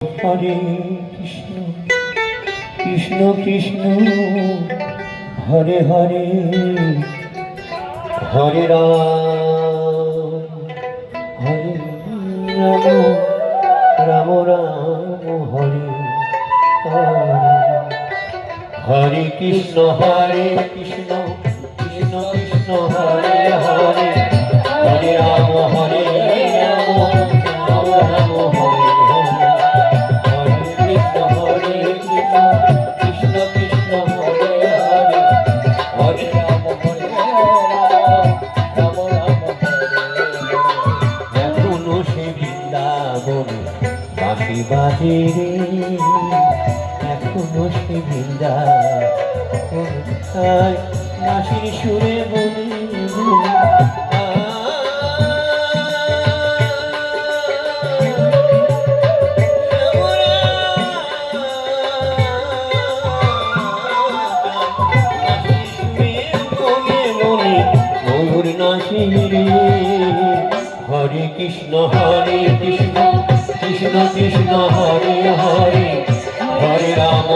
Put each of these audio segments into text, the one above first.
হরে কৃষ্ণ কৃষ্ণ কৃষ্ণ হরে হরে হরে রাম হরে রাম রাম রাম হরে হরে কৃষ্ণ কৃষ্ণ কৃষ্ণ হরে হরে হরে রাম রাম রাম হরে বাজে রে এখনো সে বৃন্দাবন নাসির সুরে বলি ময়ূর নাচি রে হরে কৃষ্ণ কৃষ্ণ কৃষ্ণ হরে হরে হরে রাম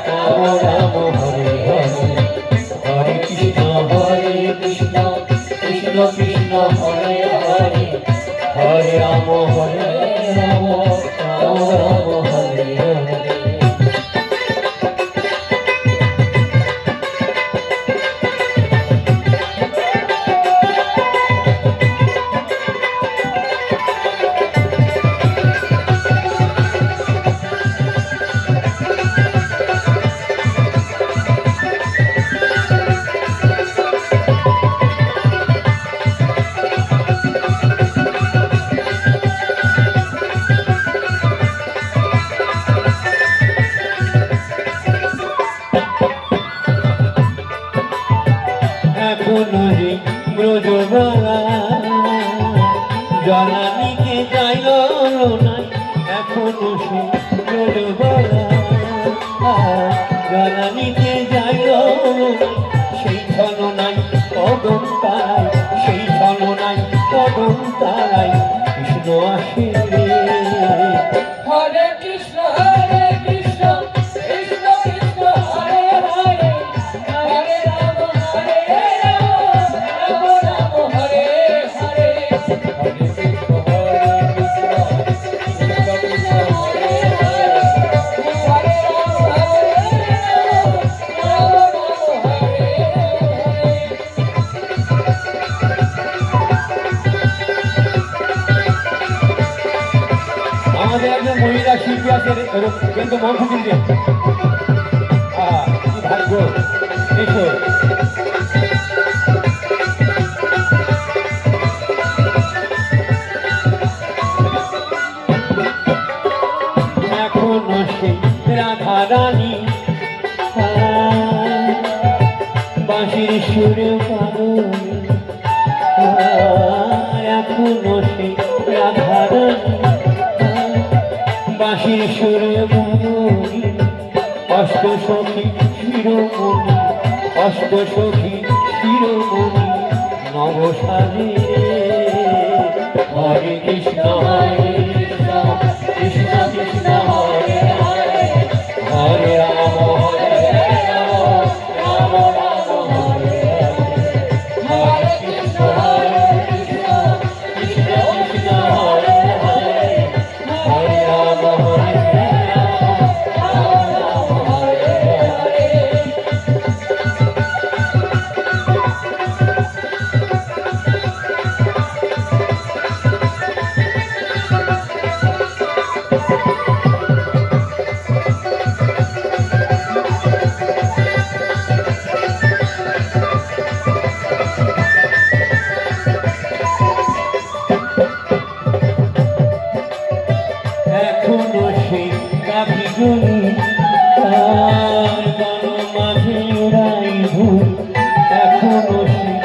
রাম রাম হরে হরে হরে কৃষ্ণ কৃষ্ণ কৃষ্ণ হরে হরে হরে রাম রাম রাম হরে হরে। ব্রজবালা জলানিতে যাইল নাই এখনো সে ব্রজবালা জলানিতে যাইল সেই ছল নাই কদম তারাই সেই ছল নাই কদম তারাই কৃষ্ণ আসে হরে কৃষ্ণ কৃষ্ণ কৃষ্ণ হরে হরে হরে রাম আমাদের একজন মহিলা শিল্পী আছে কিন্তু মন্ত্র দিলে কি ভাগ্য এসো এখনো সে রাধা রানী বাঁশির সুরে পাগল এখনো সে রাধা রানী বাঁশির সুরে মনি অষ্ট সখী শিরোমণি অষ্ট সখী শিরোমণি নবসাজে হরে কৃষ্ণ কৃষ্ণ কৃষ্ণ হরে হরে হরে রাম রাম রাম হরে হরে কৃষ্ণ কৃষ্ণ কৃষ্ণ হরে হরে হরে রাম এখনো সেই গাভীগুলি তার বন মাঝে উড়াই ভুল এখনো সেই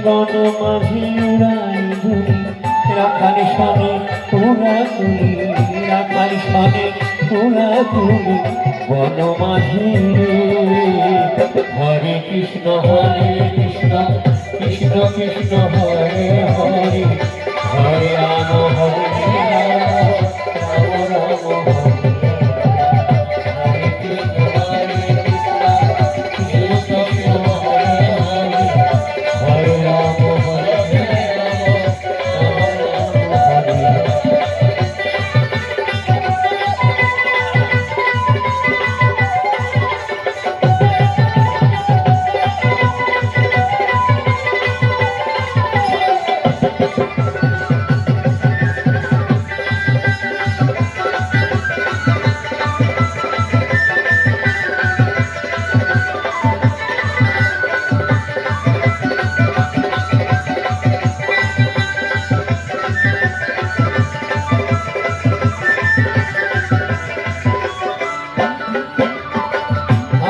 বন মাঝে উড়াই ভুল রাখাল সনে তোরা তুলি রাখাল সনে তোরা তুলি বন মাঝে হরে কৃষ্ণ কৃষ্ণ কৃষ্ণ কৃষ্ণ হরে হরে হরে রাম হরে রাম রাম রাম হরে কৃষ্ণ কৃষ্ণ হরে হরে হরে রাম হরে রাম রাম হরে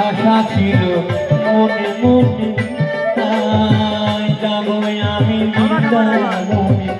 আশা ছিল মনে মনে তাই যাবো আমি বৃন্দাবনে